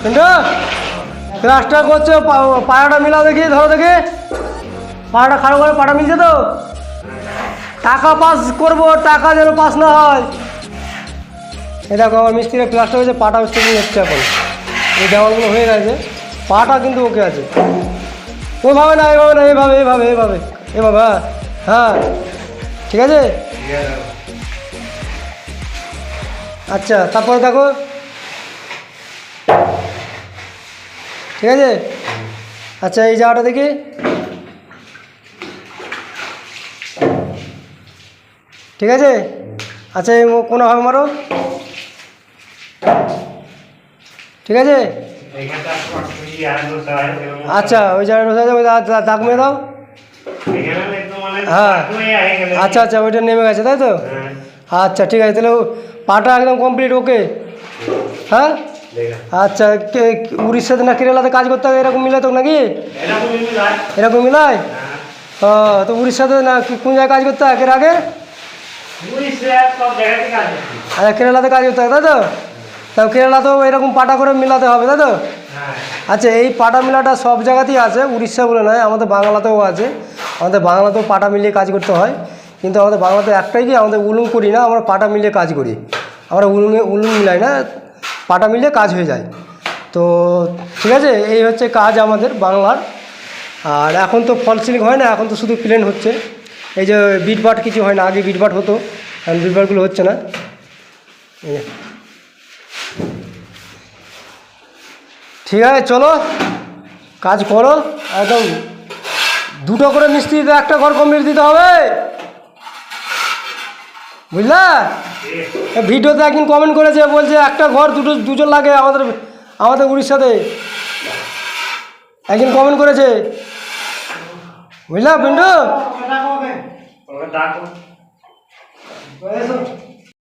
কিন্তু প্লাস্টার করছে, পাড়াটা মিলাও দেখি, ধরো দেখি, পাড়াটা খারাপ করে, পাড়া মিলছে তো? টাকা পাস করবো, টাকা যেন পাস না হয়। এই দেখো আমার মিস্ত্রির প্লাস্টার হয়েছে, পাটা স্টেপিং হচ্ছে এখন। এই দেওয়ালগুলো হয়ে গেছে, পাটা কিন্তু ওকে আছে। ওইভাবে না, এভাবে না, এভাবে এভাবে এভাবে এভাবে, হ্যাঁ হ্যাঁ, ঠিক আছে। আচ্ছা, তারপরে দেখো, ঠিক আছে। আচ্ছা, এই জায়গাটা দেখি, ঠিক আছে। আচ্ছা, এই কোনোভাবে মারো, ঠিক আছে। আচ্ছা, ওই জায়গাটা দাগ মেরে দাও। হ্যাঁ, আচ্ছা আচ্ছা, ওইটা নেমে গেছে তাই তো। আচ্ছা, ঠিক আছে, তাহলে পাটা একদম কমপ্লিট, ওকে। হ্যাঁ, আচ্ছা, উড়িষ্যাতে না কেরালাতে কাজ করতে হবে, এরকম মিলায় তো নাকি? এরকম মিলায়। ও, তো উড়িষ্যাতে না কোন জায়গায় কাজ করতে হয় এর আগে? আচ্ছা, কেরালাতে কাজ করতে হবে তাই তো। তাও কেরালাতেও এরকম পাটা করে মিলাতে হবে তাই তো। আচ্ছা, এই পাটা মিলাটা সব জায়গাতেই আছে, উড়িষ্যা বলে নয়, আমাদের বাংলাতেও আছে। আমাদের বাংলাতেও পাটা মিলিয়ে কাজ করতে হয়, কিন্তু আমাদের বাংলাতে একটাই কি, আমাদের উলুং করি না, আমরা পাটা মিলিয়ে কাজ করি। আমরা উলুং মিলাই না, পাটা মিলিয়ে কাজ হয়ে যায়। তো ঠিক আছে, এই হচ্ছে কাজ আমাদের বাংলার। আর এখন তো ফল সিলিং হয় না, এখন তো শুধু প্লেন হচ্ছে। এই যে বিটবাট কিছু হয় না, আগে বিটবাট হতো, এখন বিটবাটগুলো হচ্ছে না। ঠিক আছে, চলো কাজ করো একদম। দুটো করে মিস্ত্রিতে একটা ঘর কমপ্লিট দিতে হবে, বুঝলা? ভিডিওতে একদিন কমেন্ট করেছে, বলছে একটা ঘর দুজন লাগে আমাদের উড়িষ্যাতে, একদিন কমেন্ট করেছে, বুঝলা পিন্টু?